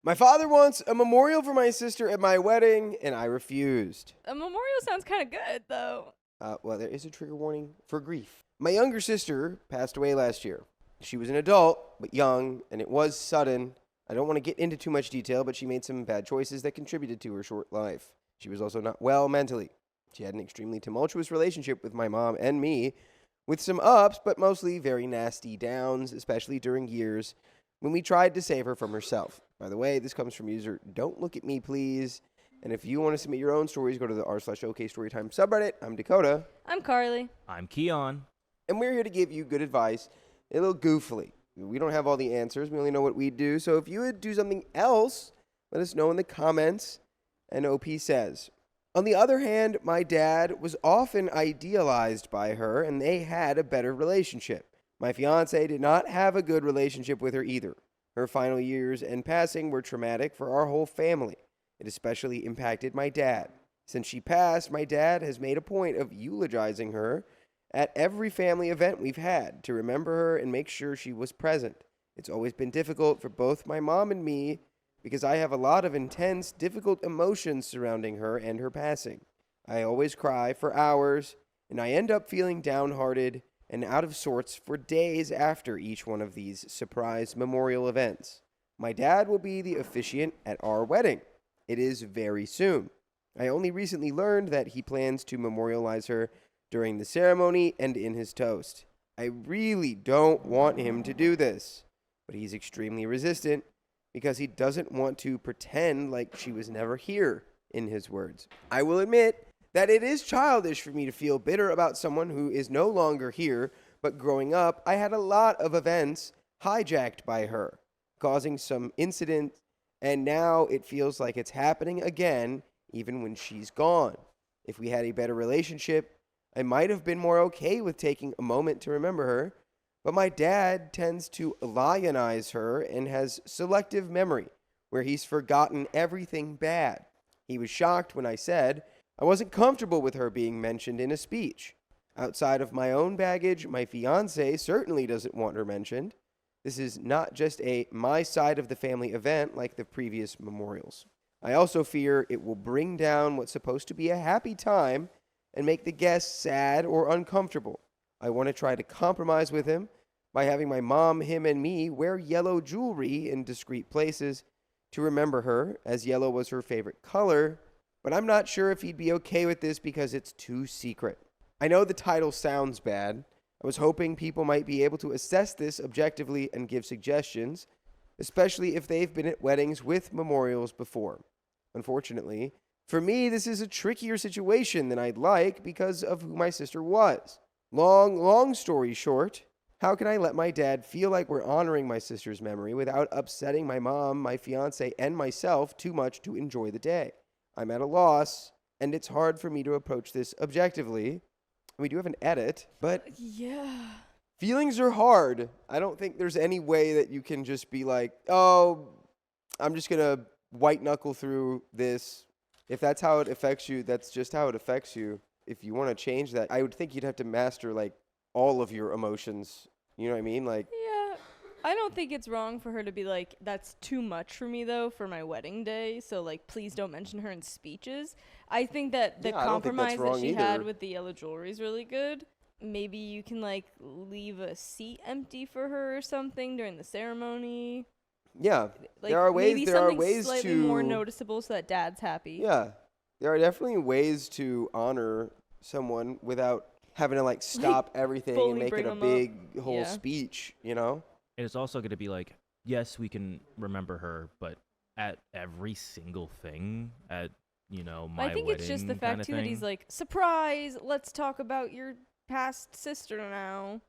My father wants a memorial for my sister at my wedding, and I refused. A memorial sounds kind of good, though. Well, there is a trigger warning for grief. My younger sister passed away last year. She was an adult, but young, and it was sudden. I don't want to get into too much detail, but she made some bad choices that contributed to her short life. She was also not well mentally. She had an extremely tumultuous relationship with my mom and me, with some ups, but mostly very nasty downs, especially during years when we tried to save her from herself. By the way, this comes from user Don't Look at Me Please. And if you want to submit your own stories, go to the r/OKstorytime subreddit. I'm Dakota. I'm Carly. I'm Keon. And we're here to give you good advice a little goofily. We don't have all the answers. We only know what we do. So if you would do something else, let us know in the comments. And OP says, on the other hand, my dad was often idealized by her, and they had a better relationship. My fiance did not have a good relationship with her either. Her final years and passing were traumatic for our whole family. It especially impacted my dad. Since she passed, my dad has made a point of eulogizing her at every family event we've had to remember her and make sure she was present. It's always been difficult for both my mom and me because I have a lot of intense, difficult emotions surrounding her and her passing. I always cry for hours, and I end up feeling downhearted and out of sorts for days after each one of these surprise memorial events. My dad will be the officiant at our wedding. It is very soon. I only recently learned that he plans to memorialize her during the ceremony and in his toast. I really don't want him to do this, but he's extremely resistant because he doesn't want to pretend like she was never here, in his words. I will admit that it is childish for me to feel bitter about someone who is no longer here, but growing up, I had a lot of events hijacked by her, causing some incidents, and now it feels like it's happening again, even when she's gone. If we had a better relationship, I might have been more okay with taking a moment to remember her, but my dad tends to lionize her and has selective memory, where he's forgotten everything bad. He was shocked when I said I wasn't comfortable with her being mentioned in a speech. Outside of my own baggage, my fiancé certainly doesn't want her mentioned. This is not just a my side of the family event like the previous memorials. I also fear it will bring down what's supposed to be a happy time and make the guests sad or uncomfortable. I want to try to compromise with him by having my mom, him, and me wear yellow jewelry in discreet places to remember her, as yellow was her favorite color, but I'm not sure if he'd be okay with this because it's too secret. I know the title sounds bad. I was hoping people might be able to assess this objectively and give suggestions, especially if they've been at weddings with memorials before. Unfortunately, for me, this is a trickier situation than I'd like because of who my sister was. Long story short, how can I let my dad feel like we're honoring my sister's memory without upsetting my mom, my fiance, and myself too much to enjoy the day? I'm at a loss, and it's hard for me to approach this objectively. We do have an edit, but Yeah. feelings are hard. I don't think there's any way that you can just be like, oh, I'm just going to white knuckle through this. If that's how it affects you, that's just how it affects you. If you want to change that, I would think you'd have to master like all of your emotions. You know what I mean? Like, Yeah. I don't think it's wrong for her to be like, that's too much for me, though, for my wedding day. So, like, please don't mention her in speeches. I think that the Yeah, I don't think that's compromise that wrong she had either. with the yellow jewelry is really good. Maybe you can, like, leave a seat empty for her or something during the ceremony. yeah, Like, there are ways. maybe There are something ways slightly to more noticeable so that dad's happy. Yeah, there are definitely ways to honor someone without having to like stop everything and fully make bring it a 'em up. big whole Yeah. speech. You know? And it's also going to be like, yes, we can remember her, but at every single thing at, my I think it's just the wedding fact, kinda too, that he's thing. like, surprise, let's talk about your past sister now.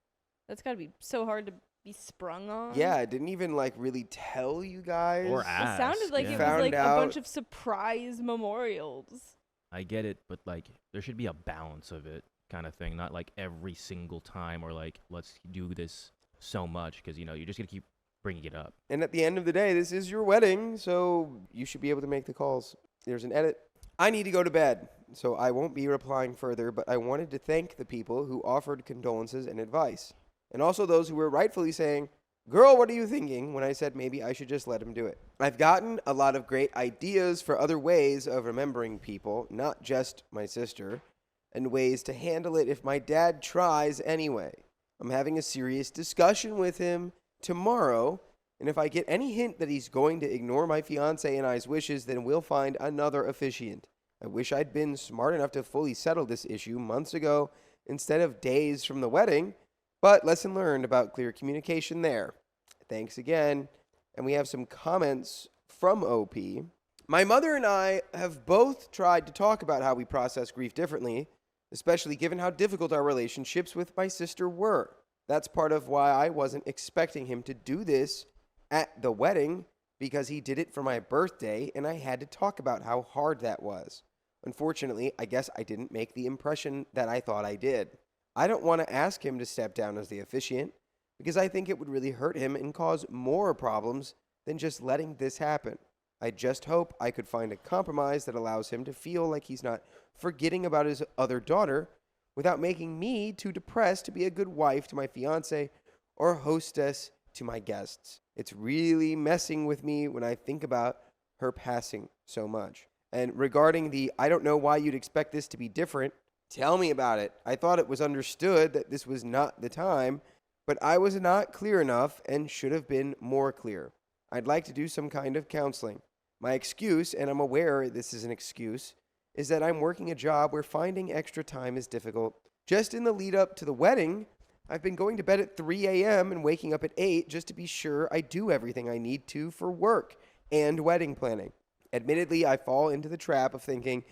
That's got to be so hard to be sprung on. Yeah, I didn't even like really tell you guys. Or It ask. sounded like yeah. it Found was like out- a bunch of surprise memorials. I get it, but like there should be a balance of it kind of thing, not like every single time or like let's do this so much because you're just going to keep bringing it up. And at the end of the day, this is your wedding, so you should be able to make the calls. There's an edit. I need to go to bed, so I won't be replying further, but I wanted to thank the people who offered condolences and advice, and also those who were rightfully saying, Girl, what are you thinking when I said maybe I should just let him do it? I've gotten a lot of great ideas for other ways of remembering people, not just my sister, and ways to handle it if my dad tries anyway. I'm having a serious discussion with him tomorrow, and if I get any hint that he's going to ignore my fiance and I's wishes, then we'll find another officiant. I wish I'd been smart enough to fully settle this issue months ago instead of days from the wedding, but lesson learned about clear communication there. Thanks again. And we have some comments from OP. My mother and I have both tried to talk about how we process grief differently, especially given how difficult our relationships with my sister were. That's part of why I wasn't expecting him to do this at the wedding, because he did it for my birthday and I had to talk about how hard that was. Unfortunately, I guess I didn't make the impression that I thought I did. I don't want to ask him to step down as the officiant because I think it would really hurt him and cause more problems than just letting this happen. I just hope I could find a compromise that allows him to feel like he's not forgetting about his other daughter without making me too depressed to be a good wife to my fiance or hostess to my guests. It's really messing with me when I think about her passing so much. And regarding the, I don't know why you'd expect this to be different, tell me about it. I thought it was understood that this was not the time, but I was not clear enough and should have been more clear. I'd like to do some kind of counseling. My excuse, and I'm aware this is an excuse, is that I'm working a job where finding extra time is difficult. Just in the lead up to the wedding, I've been going to bed at 3 a.m. and waking up at 8 just to be sure I do everything I need to for work and wedding planning. Admittedly, I fall into the trap of thinking,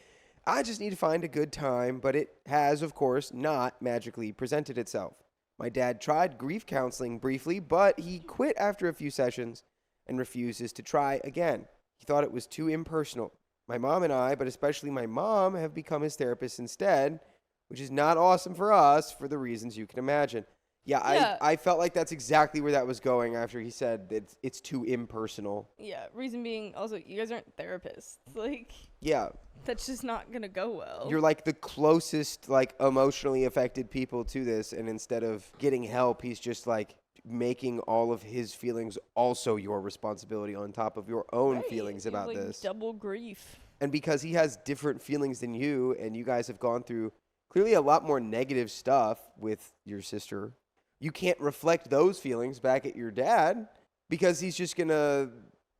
I just need to find a good time, but it has, of course, not magically presented itself. My dad tried grief counseling briefly, but he quit after a few sessions and refuses to try again. He thought it was too impersonal. My mom and I, but especially my mom, have become his therapist instead, which is not awesome for us for the reasons you can imagine. Yeah. I felt like that's exactly where that was going after he said that it's too impersonal. Yeah, reason being also you guys aren't therapists. Like, yeah, that's just not gonna go well. You're like the closest like emotionally affected people to this, and instead of getting help, he's just like making all of his feelings also your responsibility on top of your own feelings you have, about like, this. Double grief. And because he has different feelings than you, and you guys have gone through clearly a lot more negative stuff with your sister, you can't reflect those feelings back at your dad because he's just going to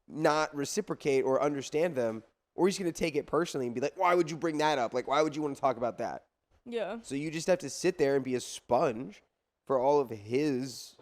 not reciprocate or understand them, or he's going to take it personally and be like, why would you bring that up? Like, why would you want to talk about that? Yeah. So you just have to sit there and be a sponge for all of his,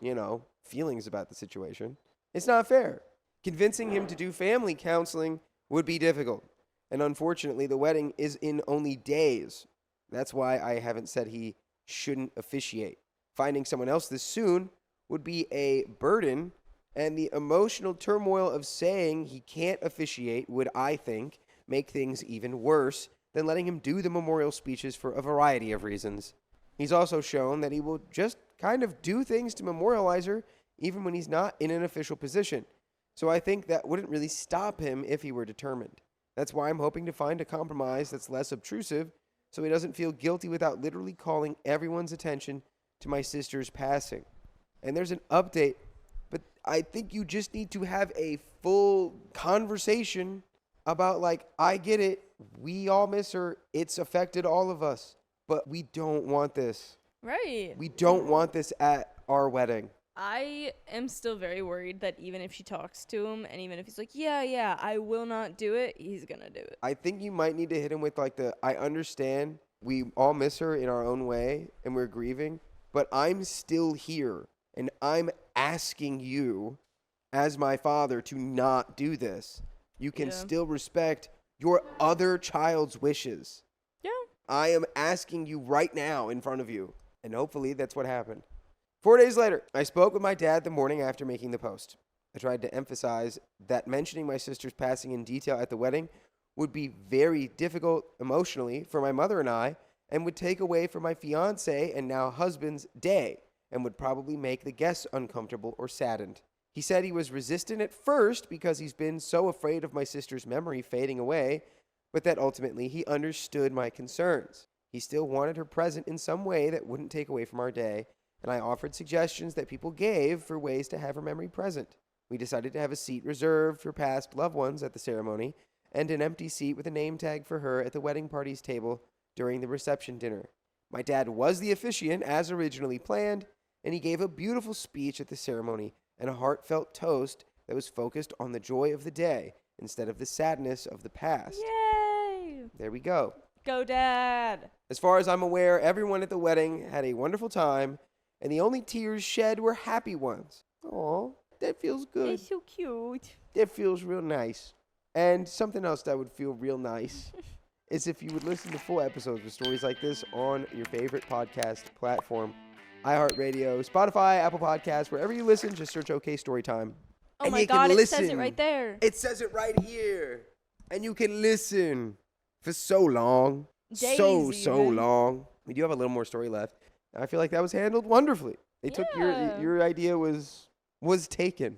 feelings about the situation. It's not fair. Convincing him to do family counseling would be difficult. And unfortunately, the wedding is in only days. That's why I haven't said he shouldn't officiate. Finding someone else this soon would be a burden, and the emotional turmoil of saying he can't officiate would, I think, make things even worse than letting him do the memorial speeches for a variety of reasons. He's also shown that he will just kind of do things to memorialize her even when he's not in an official position. So I think that wouldn't really stop him if he were determined. That's why I'm hoping to find a compromise that's less obtrusive so he doesn't feel guilty without literally calling everyone's attention to my sister's passing. And there's an update, but I think you just need to have a full conversation about, like, I get it. We all miss her. It's affected all of us, but we don't want this. Right. We don't want this at our wedding. I am still very worried that even if she talks to him and even if he's like, yeah, I will not do it, he's going to do it. I think you might need to hit him with like I understand we all miss her in our own way and we're grieving, but I'm still here and I'm asking you as my father to not do this. You can still respect your other child's wishes. Yeah. I am asking you right now in front of you, and hopefully that's what happened. 4 days later, I spoke with my dad the morning after making the post. I tried to emphasize that mentioning my sister's passing in detail at the wedding would be very difficult emotionally for my mother and I, and would take away from my fiance and now husband's day, and would probably make the guests uncomfortable or saddened. He said he was resistant at first because he's been so afraid of my sister's memory fading away, but that ultimately he understood my concerns. He still wanted her present in some way that wouldn't take away from our day, and I offered suggestions that people gave for ways to have her memory present. We decided to have a seat reserved for past loved ones at the ceremony and an empty seat with a name tag for her at the wedding party's table during the reception dinner. My dad was the officiant as originally planned, and he gave a beautiful speech at the ceremony and a heartfelt toast that was focused on the joy of the day instead of the sadness of the past. Yay! There we go. Go, Dad! As far as I'm aware, everyone at the wedding had a wonderful time, and the only tears shed were happy ones. Aw, that feels good. It's so cute. That feels real nice. And something else that would feel real nice is if you would listen to full episodes with stories like this on your favorite podcast platform. iHeartRadio, Spotify, Apple Podcasts, wherever you listen, just search OK Storytime. Oh And my you can God, it listen. says it right there. It says it right here. And you can listen for so long. So Days even. long. We do have a little more story left. I feel like that was handled wonderfully. They took Yeah. your idea was taken.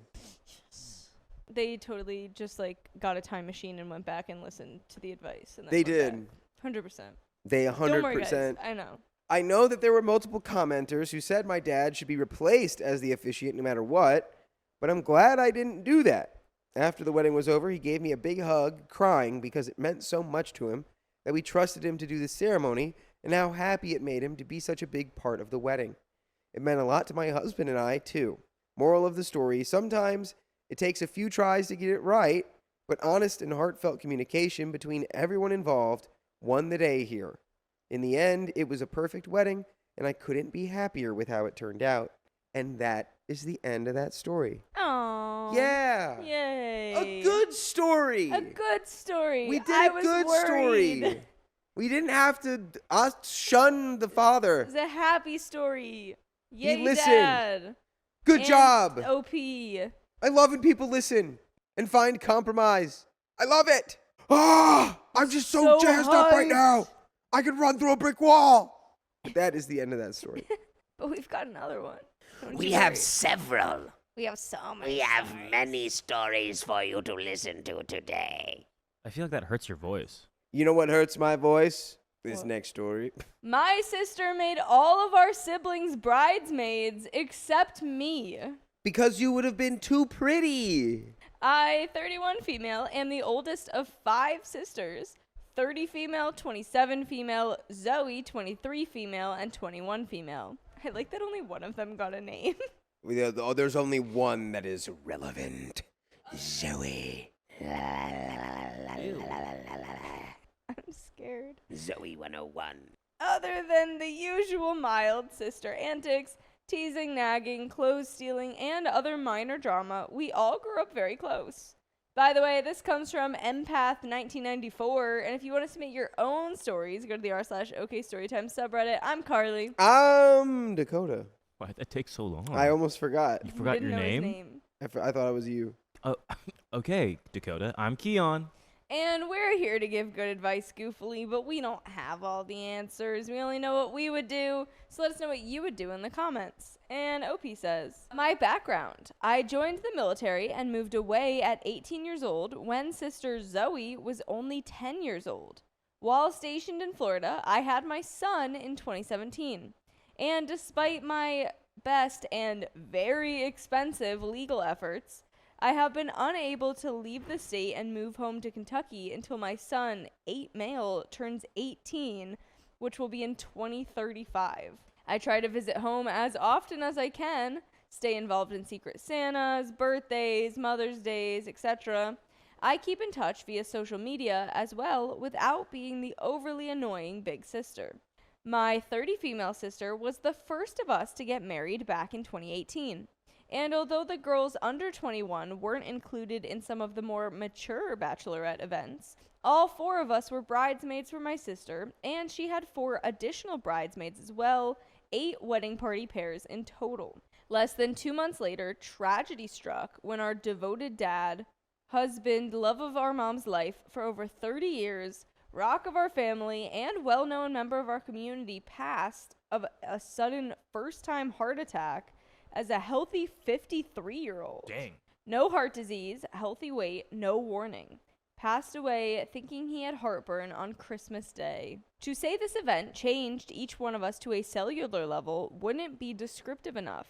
They totally just like got a time machine and went back and listened to the advice. And then They went did. back. 100%. They Don't worry, guys. 100%. I know. I know that there were multiple commenters who said my dad should be replaced as the officiant no matter what, but I'm glad I didn't do that. After the wedding was over, he gave me a big hug, crying because it meant so much to him that we trusted him to do the ceremony and how happy it made him to be such a big part of the wedding. It meant a lot to my husband and I, too. Moral of the story, sometimes it takes a few tries to get it right, but honest and heartfelt communication between everyone involved won the day here. In the end, it was a perfect wedding, and I couldn't be happier with how it turned out. And that is the end of that story. Aww. Yeah. Yay. A good story. A good story. We did I a was good worried. story. We didn't have to shun the father. It was a happy story. Yay, listened. Dad. Good And job. OP. I love when people listen and find compromise. I love it. Ah, I'm just so jazzed up right hyped. now. I could run through a brick wall. But that is the end of that story. But we've got another one. Don't We you have worry. several. We have so many. We have stories. many stories for you to listen to today. I feel like that hurts your voice. You know what hurts my voice? This What? next story. My sister made all of our siblings bridesmaids except me. Because you would have been too pretty. I, 31 female, am the oldest of 5 sisters. 30 female, 27 female, Zoe, 23 female, and 21 female. I like that only one of them got a name. There's only one that is relevant. Zoe. I'm scared. Zoe 101. Other than the usual mild sister antics, teasing, nagging, clothes stealing, and other minor drama, we all grew up very close. By the way, this comes from Empath1994, and if you want to submit your own stories, go to the r/OKStorytime subreddit. I'm Carly. I'm Dakota. Why'd that take so long? I almost forgot. You forgot Didn't your know his name? I thought it was you. Oh, okay, Dakota. I'm Keon. And we're here to give good advice goofily, but we don't have all the answers. We only know what we would do, so let us know what you would do in the comments. And OP says, my background. I joined the military and moved away at 18 years old when sister Zoe was only 10 years old. While stationed in Florida, I had my son in 2017. And despite my best and very expensive legal efforts, I have been unable to leave the state and move home to Kentucky until my son, 8 male, turns 18, which will be in 2035. I try to visit home as often as I can, stay involved in Secret Santas, birthdays, Mother's Days, etc. I keep in touch via social media as well without being the overly annoying big sister. My 30 female sister was the first of us to get married back in 2018. And although the girls under 21 weren't included in some of the more mature bachelorette events, all 4 of us were bridesmaids for my sister, and she had 4 additional bridesmaids as well, 8 wedding party pairs in total. Less than 2 months later, tragedy struck when our devoted dad, husband, love of our mom's life for over 30 years, rock of our family, and well-known member of our community passed of a sudden first-time heart attack as a healthy 53-year-old. Dang. No heart disease, healthy weight, no warning. passed away thinking he had heartburn on Christmas Day. To say this event changed each one of us to a cellular level wouldn't be descriptive enough.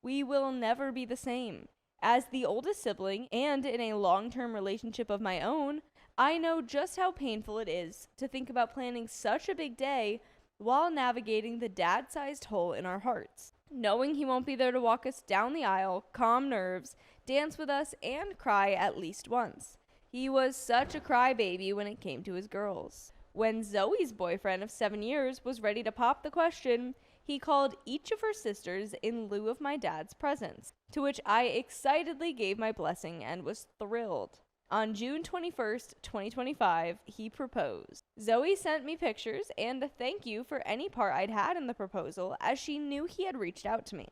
We will never be the same. As the oldest sibling and in a long-term relationship of my own, I know just how painful it is to think about planning such a big day while navigating the dad-sized hole in our hearts. Knowing he won't be there to walk us down the aisle, calm nerves, dance with us, and cry at least once. He was such a crybaby when it came to his girls. When Zoe's boyfriend of 7 years was ready to pop the question, he called each of her sisters in lieu of my dad's presence, to which I excitedly gave my blessing and was thrilled. On June 21st, 2025, he proposed. Zoe sent me pictures and a thank you for any part I'd had in the proposal, as she knew he had reached out to me.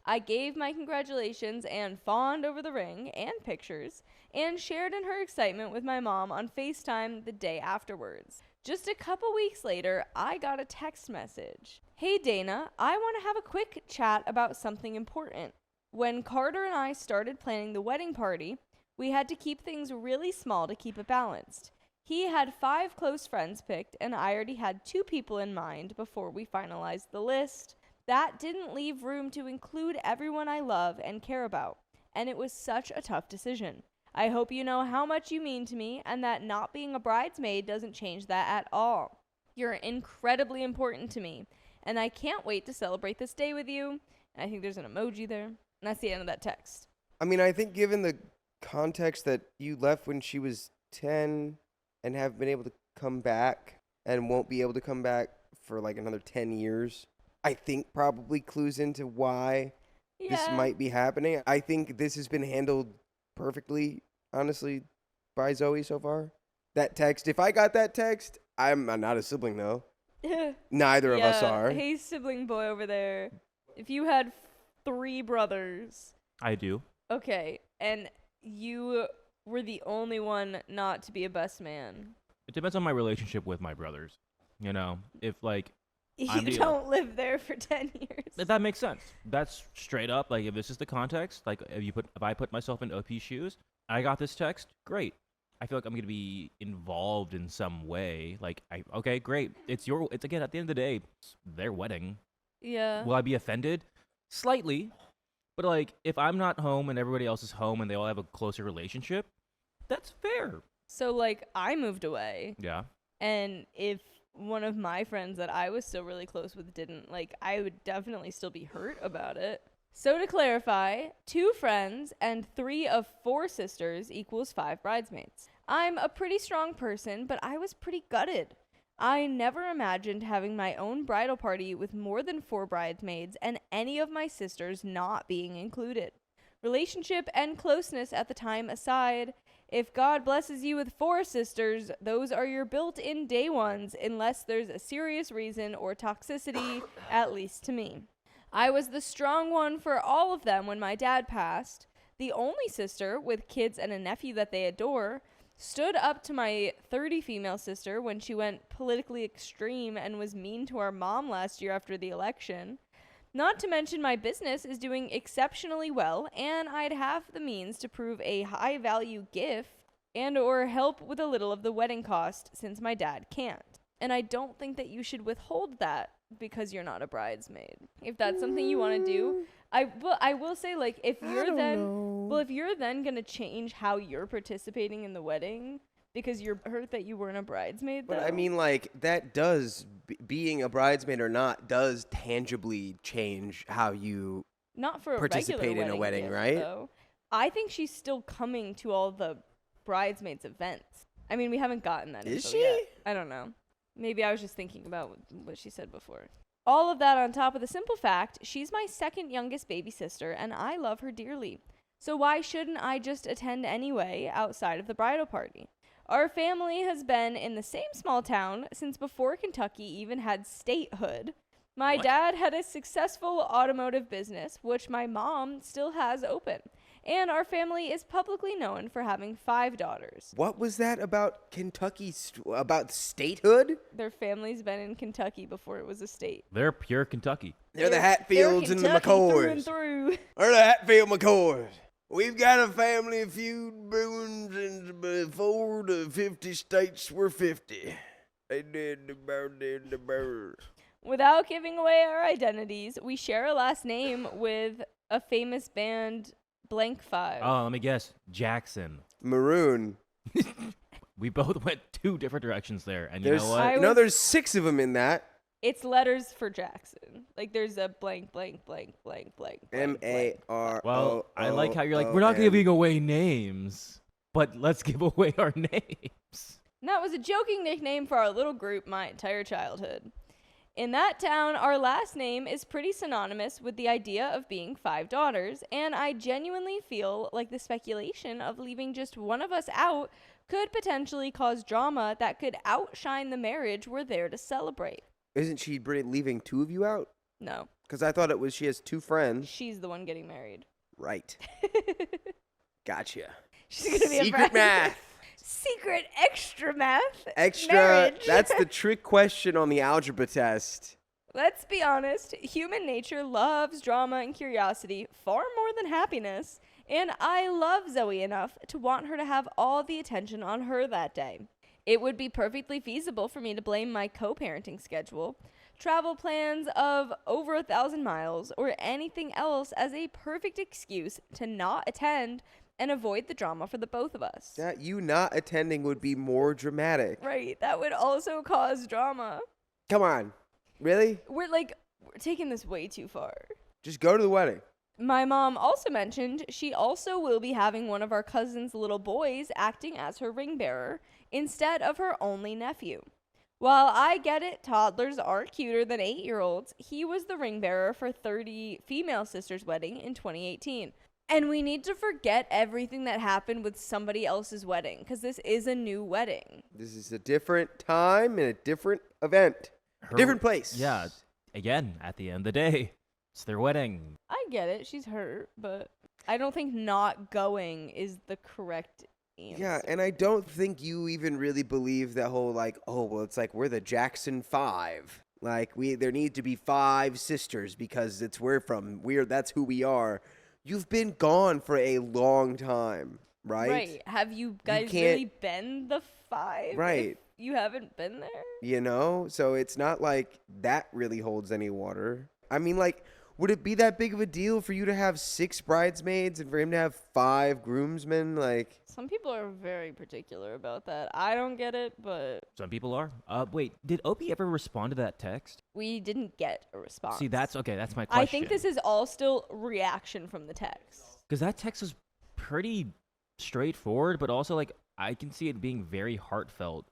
I gave my congratulations and fawned over the ring and pictures, and shared in her excitement with my mom on FaceTime the day afterwards. Just a couple weeks later, I got a text message. Hey Dana, I want to have a quick chat about something important. When Carter and I started planning the wedding party, we had to keep things really small to keep it balanced. He had 5 close friends picked, and I already had 2 people in mind before we finalized the list. That didn't leave room to include everyone I love and care about, and it was such a tough decision. I hope you know how much you mean to me, and that not being a bridesmaid doesn't change that at all. You're incredibly important to me, and I can't wait to celebrate this day with you. And I think there's an emoji there, and that's the end of that text. I mean, I think given the context that you left when she was 10 and have been able to come back and won't be able to come back for like another 10 years, I think probably clues into why this might be happening. I think this has been handled perfectly, honestly, by Zoe so far. That text, if I got that text, I'm not a sibling though. Neither of us are. Hey, sibling boy over there. If you had 3 brothers. I do. Okay, and you were the only one not to be a best man. It depends on my relationship with my brothers. You know, if like You don't live there for 10 years. that makes sense. That's straight up. Like if this is the context, like if I put myself in OP's shoes, I got this text. Great. I feel like I'm gonna be involved in some way. Like okay, great. It's again at the end of the day, it's their wedding. Yeah. Will I be offended? Slightly. But, like, if I'm not home and everybody else is home and they all have a closer relationship, that's fair. So, like, I moved away. Yeah. And if one of my friends that I was still really close with didn't, like, I would definitely still be hurt about it. So, to clarify, 2 friends and 3 of 4 sisters equals 5 bridesmaids. I'm a pretty strong person, but I was pretty gutted. I never imagined having my own bridal party with more than 4 bridesmaids and any of my sisters not being included. Relationship and closeness at the time aside, if God blesses you with 4 sisters, those are your built-in day ones unless there's a serious reason or toxicity, at least to me. I was the strong one for all of them when my dad passed. The only sister with kids and a nephew that they adore stood up to my 30 female sister when she went politically extreme and was mean to our mom last year after the election. Not to mention my business is doing exceptionally well, and I'd have the means to prove a high-value gift and or help with a little of the wedding cost since my dad can't. And I don't think that you should withhold that because you're not a bridesmaid. If that's something you want to do, I will say, like, if you're then going to change how you're participating in the wedding because you're hurt that you weren't a bridesmaid, But though. I mean, like, that does, being a bridesmaid or not, does tangibly change how you Not for a participate in a wedding, gift, right? Though. I think she's still coming to all the bridesmaids events. I mean, we haven't gotten that Is info she? yet. I don't know. Maybe I was just thinking about what she said before. All of that on top of the simple fact, she's my second youngest baby sister, and I love her dearly. So why shouldn't I just attend anyway outside of the bridal party? Our family has been in the same small town since before Kentucky even had statehood. My dad had a successful automotive business, which my mom still has open. And our family is publicly known for having 5 daughters. What was that about Kentucky, about statehood? Their family's been in Kentucky before it was a state. They're pure Kentucky. They're the Hatfields and the Kentucky through and McCoys. through. Or the Hatfield McCoys. We've got a family feud brewing since before the 50 states were 50. They did the bird. Without giving away our identities, we share a last name with a famous band, Blank 5. Oh, let me guess. Jackson. Maroon. We both went 2 different directions there, and you There's, know what? you know, there's 6 of them in that. It's letters for Jackson. Like there's a blank, blank, blank, blank, blank. M-A-R-O-O-N. Well, I like how you're like, we're not giving away names, but let's give away our names. And that was a joking nickname for our little group my entire childhood. In that town, our last name is pretty synonymous with the idea of being 5 daughters, and I genuinely feel like the speculation of leaving just one of us out could potentially cause drama that could outshine the marriage we're there to celebrate. Isn't she leaving 2 of you out? No, Because I thought it was she has 2 friends. she's the one getting married. Right. Gotcha. She's gonna be a Secret bride. math. Secret extra math. Extra. Marriage. That's the trick question on the algebra test. Let's be honest, human nature loves drama and curiosity far more than happiness, and I love Zoe enough to want her to have all the attention on her that day. It would be perfectly feasible for me to blame my co-parenting schedule, travel plans of over 1,000 miles, or anything else as a perfect excuse to not attend and avoid the drama for the both of us. That you not attending would be more dramatic. Right, that would also cause drama. Come on. Really? We're taking this way too far. Just go to the wedding. My mom also mentioned she also will be having one of our cousin's little boys acting as her ring bearer instead of her only nephew. While I get it, toddlers are cuter than 8-year-olds, he was the ring bearer for 30 female sisters' wedding in 2018. And we need to forget everything that happened with somebody else's wedding, because this is a new wedding. This is a different time and a different event. Different place. Yeah. Again, at the end of the day, it's their wedding. I get it, she's hurt, but I don't think not going is the correct answer. Yeah, and I don't think you even really believe that whole it's like we're the Jackson 5. Like there need to be 5 sisters because it's that's who we are. You've been gone for a long time, right? Right. Have you guys really been the 5? Right. If you haven't been there? You know? So it's not like that really holds any water. I mean, would it be that big of a deal for you to have 6 bridesmaids and for him to have 5 groomsmen? Some people are very particular about that. I don't get it, but Some people are. Wait, did Opie ever respond to that text? we didn't get a response. See, that's okay. That's my question. I think this is all still reaction from the text. Because that text was pretty straightforward, but also, I can see it being very heartfelt.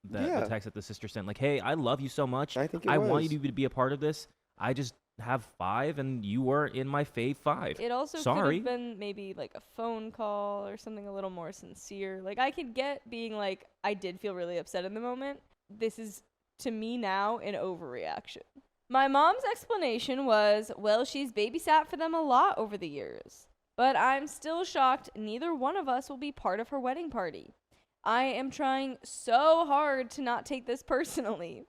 The text that the sister sent. Like, hey, I love you so much. I think it I was. want you to be a part of this. I just have 5, and you were in my fave 5. It also could Sorry. have been maybe a phone call or something a little more sincere. I could get being I did feel really upset in the moment. This is, to me now, an overreaction. My mom's explanation was, well, she's babysat for them a lot over the years. But I'm still shocked neither one of us will be part of her wedding party. I am trying so hard to not take this personally.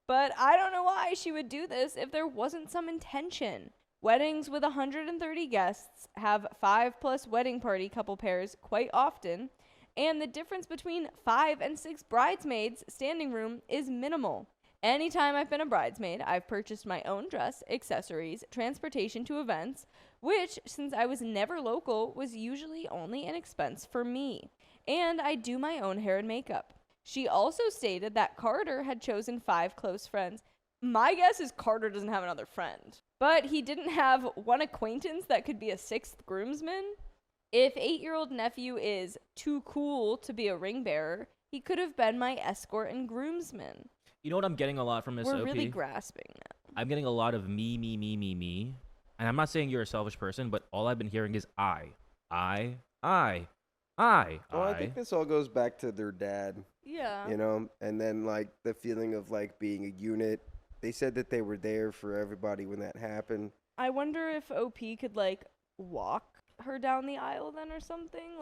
But I don't know why she would do this if there wasn't some intention. Weddings with 130 guests have 5+ wedding party couple pairs quite often, and the difference between 5 and 6 bridesmaids standing room is minimal. Anytime I've been a bridesmaid, I've purchased my own dress, accessories, transportation to events, which, since I was never local, was usually only an expense for me. And I do my own hair and makeup. She also stated that Carter had chosen 5 close friends. My guess is Carter doesn't have another friend. But he didn't have one acquaintance that could be a 6th groomsman. If 8-year-old nephew is too cool to be a ring bearer, he could have been my escort and groomsman. You know what I'm getting a lot from this, We're OP? really grasping now. I'm getting a lot of me. And I'm not saying you're a selfish person, but all I've been hearing is I. Well, I think this all goes back to their dad. Yeah. You know, and then the feeling of being a unit. They said that they were there for everybody when that happened. I wonder if OP could walk her down the aisle then or something.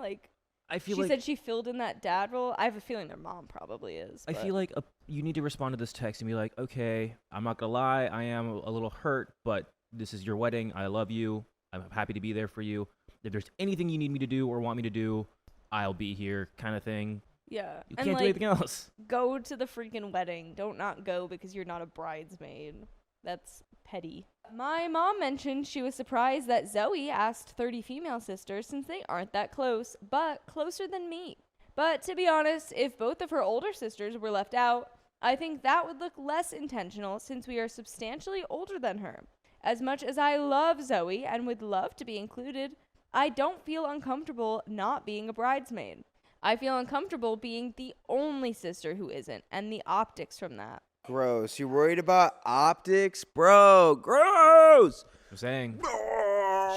I feel she like said she filled in that dad role. I have a feeling their mom probably is. I but- feel like you need to respond to this text and be like, okay, I'm not gonna lie, I am a little hurt, but this is your wedding. I love you. I'm happy to be there for you. if there's anything you need me to do or want me to do, I'll be here kind of thing. Yeah. You And, can't do like, anything else. go to the freaking wedding. Don't not go because you're not a bridesmaid. That's petty. My mom mentioned she was surprised that Zoe asked 30 female sisters since they aren't that close, but closer than me. But to be honest, if both of her older sisters were left out, I think that would look less intentional since we are substantially older than her. As much as I love Zoe and would love to be included, I don't feel uncomfortable not being a bridesmaid. I feel uncomfortable being the only sister who isn't, and the optics from that. Gross. You're worried about optics? Bro, gross! I'm saying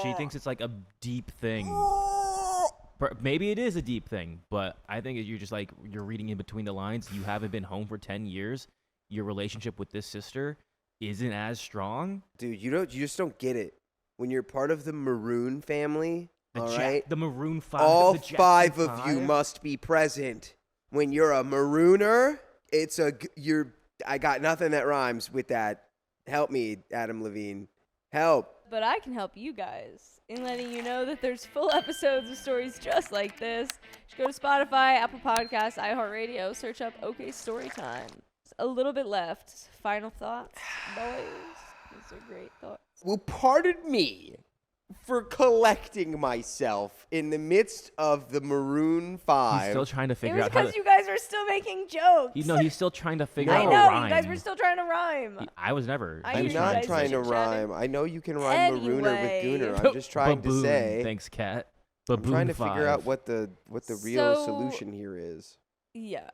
she thinks it's like a deep thing. Maybe it is a deep thing, but I think you're just like, you're reading in between the lines. You haven't been home for 10 years. Your relationship with this sister isn't as strong. Dude, you just don't get it. When you're part of the Maroon family, right? The Maroon 5. All the Jackson 5 of you 5. must be present. When you're a Marooner, I got nothing that rhymes with that. Help me, Adam Levine. Help. But I can help you guys in letting you know that there's full episodes of stories just like this. Just go to Spotify, Apple Podcasts, iHeartRadio, search up OK Storytime. Just a little bit left. Final thoughts, boys? These are great thoughts. Well, pardon me for collecting myself in the midst of the Maroon 5. He's still trying to It figure was out how because to... you guys were still making jokes. He's still trying to figure I out know, a rhyme. you guys were still trying to rhyme. I was never. I He I'm was knew you not guys trying to were chatting. rhyme. I know you can rhyme Marooner with Anyway. Gooner. I'm just trying to Baboon. say. Thanks, Kat. I'm Baboon trying to 5. figure out what the real So- solution here is. Yeah.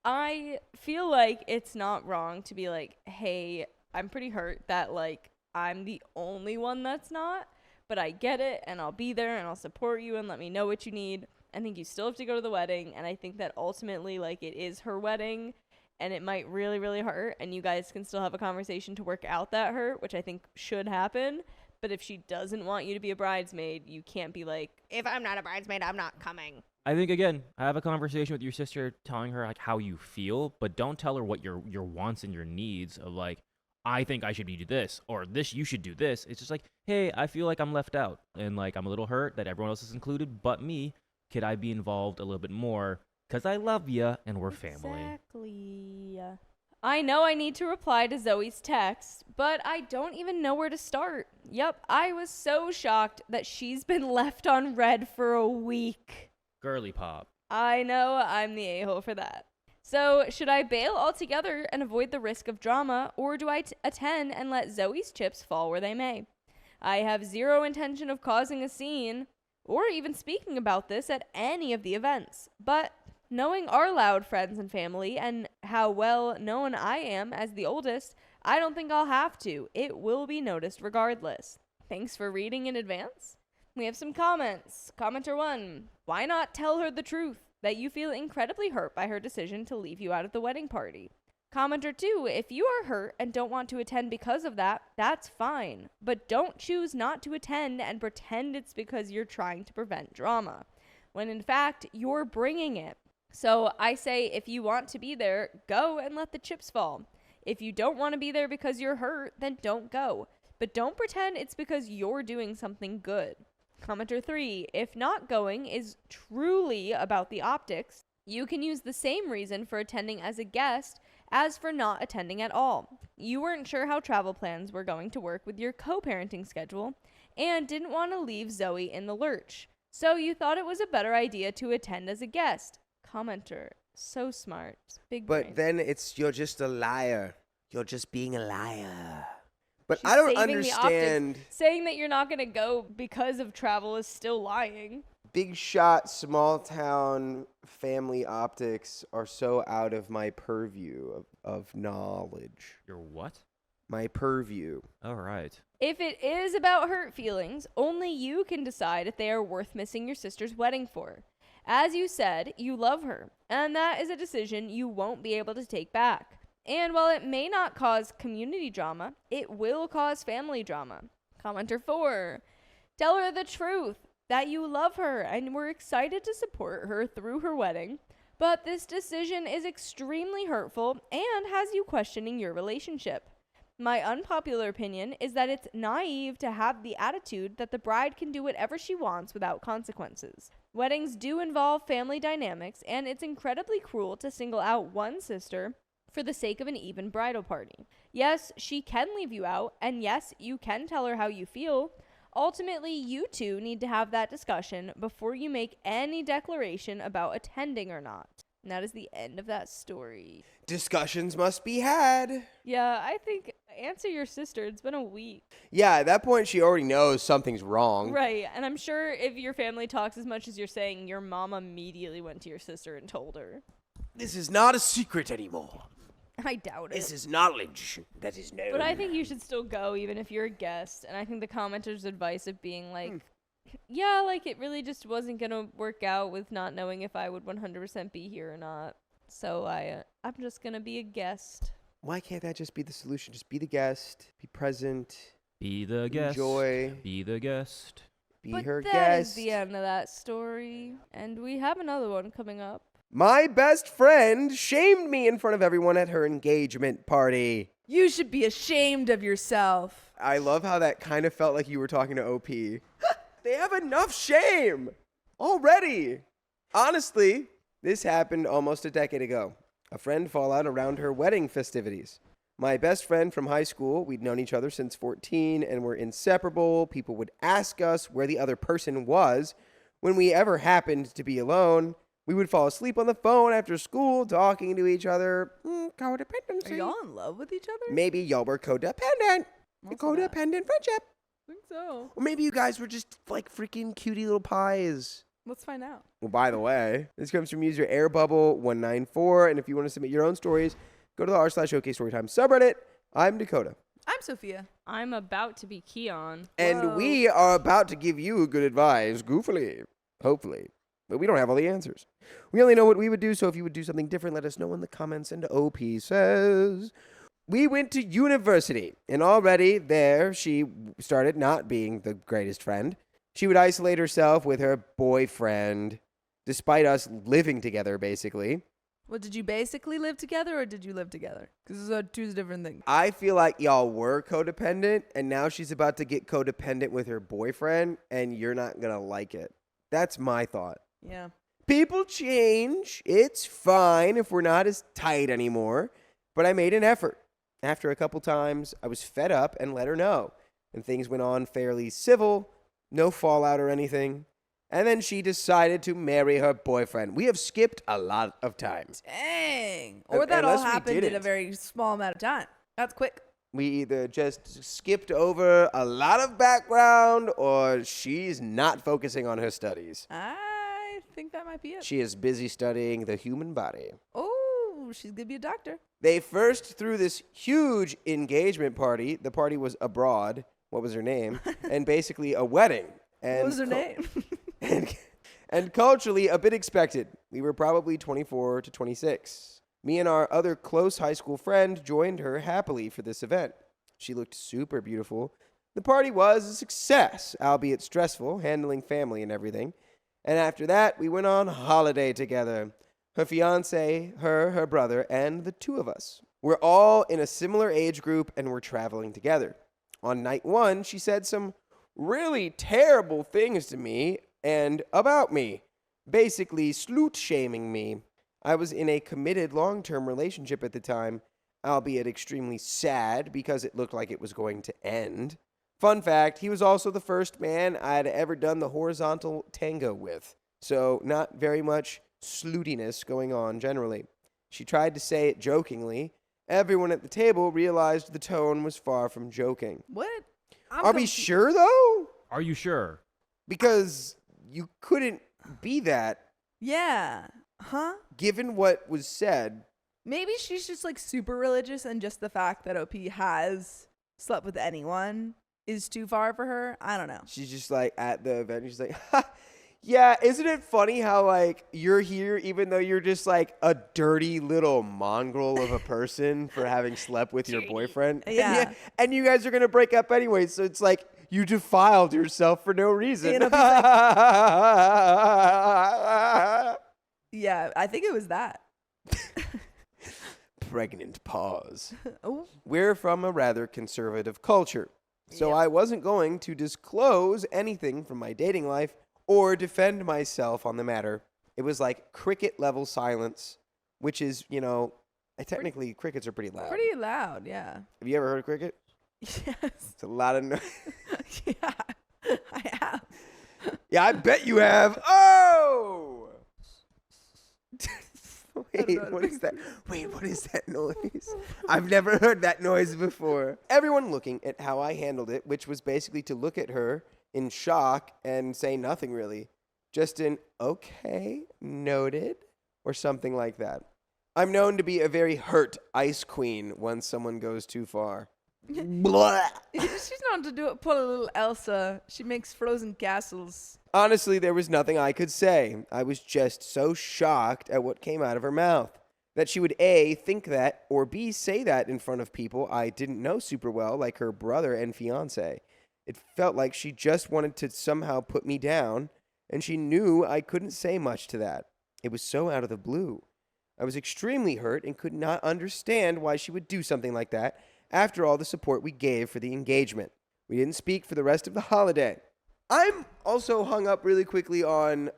I feel like it's not wrong to be like, hey, I'm pretty hurt that, like, I'm the only one that's not, but I get it, and I'll be there, and I'll support you, and let me know what you need. I think you still have to go to the wedding, and I think that ultimately, like, it is her wedding, and it might really, really hurt, and you guys can still have a conversation to work out that hurt, which I think should happen. But if she doesn't want you to be a bridesmaid, you can't be like, if I'm not a bridesmaid, I'm not coming. I think, again, have a conversation with your sister, telling her like how you feel, but don't tell her what your wants and your needs of like, I think I should do this, or this, you should do this. It's just like, hey, I feel like I'm left out, and like I'm a little hurt that everyone else is included but me. Could I be involved a little bit more? Because I love ya, and we're family. Exactly. I know I need to reply to Zoe's text, but I don't even know where to start. Yep, I was so shocked that she's been left on red for a week. Girly pop. I know I'm the a-hole for that. So, should I bail altogether and avoid the risk of drama, or do I attend and let Zoe's chips fall where they may? I have zero intention of causing a scene, or even speaking about this at any of the events, but knowing our loud friends and family and how well known I am as the oldest, I don't think I'll have to. It will be noticed regardless. Thanks for reading in advance. We have some comments. Commenter 1, why not tell her the truth? That you feel incredibly hurt by her decision to leave you out of the wedding party. Commenter 2, if you are hurt and don't want to attend because of that, that's fine. But don't choose not to attend and pretend it's because you're trying to prevent drama, when in fact, you're bringing it. So I say if you want to be there, go and let the chips fall. If you don't want to be there because you're hurt, then don't go. But don't pretend it's because you're doing something good. Commenter 3, if not going is truly about the optics, you can use the same reason for attending as a guest as for not attending at all. You weren't sure how travel plans were going to work with your co-parenting schedule and didn't want to leave Zoe in the lurch. So you thought it was a better idea to attend as a guest. Commenter, so smart. Big brain. But then you're just a liar. You're just being a liar. But She's I don't saving the optics. understand. Saying that you're not going to go because of travel is still lying. Big shot, small town family optics are so out of my purview of knowledge. Your what? My purview. All right. If it is about hurt feelings, only you can decide if they are worth missing your sister's wedding for. As you said, you love her, and that is a decision you won't be able to take back. And while it may not cause community drama, it will cause family drama. Commenter 4, tell her the truth, that you love her and we're excited to support her through her wedding, but this decision is extremely hurtful and has you questioning your relationship. My unpopular opinion is that it's naive to have the attitude that the bride can do whatever she wants without consequences. Weddings do involve family dynamics, and it's incredibly cruel to single out one sister for the sake of an even bridal party. Yes, she can leave you out, and yes, you can tell her how you feel. Ultimately, you two need to have that discussion before you make any declaration about attending or not. And that is the end of that story. Discussions must be had. Yeah, I think answer your sister. It's been a week. Yeah, at that point, she already knows something's wrong. Right, and I'm sure if your family talks as much as you're saying, your mom immediately went to your sister and told her. This is not a secret anymore. I doubt it. This is knowledge that is known. But I think you should still go even if you're a guest. And I think the commenter's advice of being like, yeah, like it really just wasn't going to work out with not knowing if I would 100% be here or not. So I'm just going to be a guest. Why can't that just be the solution? Just be the guest, be present, Be the guest. enjoy, Be the guest. be But her that guest. is the end of that story. And we have another one coming up. My best friend shamed me in front of everyone at her engagement party. You should be ashamed of yourself. I love how that kind of felt like you were talking to OP. They have enough shame already. Honestly, this happened almost a decade ago. A friend fallout around her wedding festivities. My best friend from high school, we'd known each other since 14 and were inseparable. People would ask us where the other person was when we ever happened to be alone. We would fall asleep on the phone after school, talking to each other. Codependency. Are y'all in love with each other? Maybe y'all were codependent. A Also that. codependent friendship. I think so. Or maybe you guys were just like freaking cutie little pies. Let's find out. Well, by the way, this comes from user airbubble194. And if you want to submit your own stories, go to the r/okstorytime subreddit. I'm Dakota. I'm Sophia. I'm about to be Keon. And Whoa. we are about to give you good advice, goofily, hopefully. But we don't have all the answers. We only know what we would do, so if you would do something different, let us know in the comments. And OP says, we went to university, and already there she started not being the greatest friend. She would isolate herself with her boyfriend, despite us living together, basically. Well, did you basically live together or did you live together? Because those are two different things. I feel like y'all were codependent, and now she's about to get codependent with her boyfriend, and you're not going to like it. That's my thought. Yeah. People change. It's fine if we're not as tight anymore. But I made an effort. After a couple times, I was fed up and let her know. And things went on fairly civil, no fallout or anything. And then she decided to marry her boyfriend. We have skipped a lot of times. Dang. Or that all Unless we happened in a didn't. very small amount of time. That's quick. We either just skipped over a lot of background or she's not focusing on her studies. I think that might be it. She is busy studying the human body. Oh, she's going to be a doctor. They first threw this huge engagement party. The party was abroad. What was her name? And basically a wedding. And What was her name? and culturally a bit expected. We were probably 24 to 26. Me and our other close high school friend joined her happily for this event. She looked super beautiful. The party was a success, albeit stressful, handling family and everything. And after that, we went on holiday together. Her fiance, her brother, and the two of us. We're all in a similar age group and we're traveling together. On night one, she said some really terrible things to me and about me, basically slut-shaming me. I was in a committed long-term relationship at the time, albeit extremely sad because it looked like it was going to end. Fun fact, he was also the first man I'd ever done the horizontal tango with, so not very much slutiness going on generally. She tried to say it jokingly. Everyone at the table realized the tone was far from joking. What? Are we sure, though? Are you sure? Because you couldn't be that, Yeah. Huh? given what was said. Maybe she's just like super religious and just the fact that OP has slept with anyone is too far for her. I don't know. She's just like at the event, she's like, ha, yeah, isn't it funny how like you're here even though you're just like a dirty little mongrel of a person for having slept with your boyfriend? Yeah. And you guys are going to break up anyway, so it's like you defiled yourself for no reason. And OP's Yeah, I think it was that. pregnant pause. Oh, We're from a rather conservative culture, so I wasn't going to disclose anything from my dating life or defend myself on the matter. It was like cricket-level silence, which is, technically crickets are pretty loud. pretty loud, yeah. Have you ever heard of cricket? Yes. It's a lot of noise. Yeah, I have. Yeah, I bet you have. Oh! Wait, what is that? Wait, what is that noise? I've never heard that noise before. Everyone looking at how I handled it, which was basically to look at her in shock and say nothing really. Just an, okay, noted, or something like that. I'm known to be a very hurt ice queen once someone goes too far. Blah. She's known to do it. Pull a little Elsa. She makes frozen castles. Honestly, there was nothing I could say. I was just so shocked at what came out of her mouth. That she would A, think that, or B, say that in front of people I didn't know super well, like her brother and fiance. It felt like she just wanted to somehow put me down, and she knew I couldn't say much to that. It was so out of the blue. I was extremely hurt and could not understand why she would do something like that after all the support we gave for the engagement. We didn't speak for the rest of the holiday. I'm also hung up really quickly on,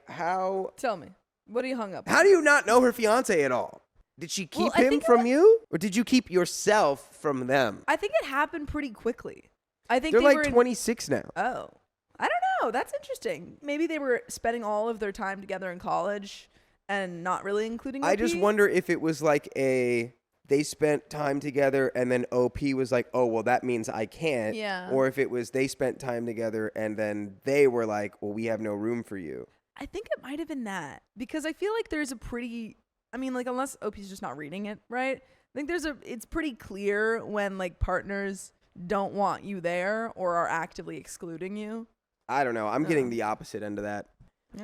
how Tell me, what are you hung up on? do you not know her fiance at all? Did she keep I him think from you? Or did you keep yourself from them? I think it happened pretty quickly. I think They're they were like in- 26 now. Oh, I don't know. That's interesting. Maybe they were spending all of their time together in college and not really including I OP. just wonder if it was like they spent time together and then OP was like, oh, well, that means I can't. Yeah. Or if it was they spent time together and then they were like, well, we have no room for you. I think it might have been that because I feel like there's a pretty, unless OP's just not reading it right. I think it's pretty clear when partners don't want you there or are actively excluding you. I don't know. I'm getting the opposite end of that.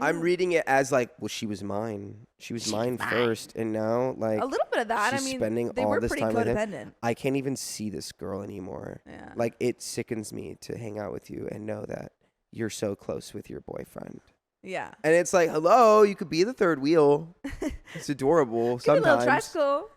I'm reading it as well, she was mine. She was mine first. And now, a little bit of that. she's spending they all were this pretty time with him. codependent. I can't even see this girl anymore. Yeah. It sickens me to hang out with you and know that you're so close with your boyfriend. Yeah. And it's like, hello, you could be the third wheel. It's adorable. Give me a little Sometimes tricycle.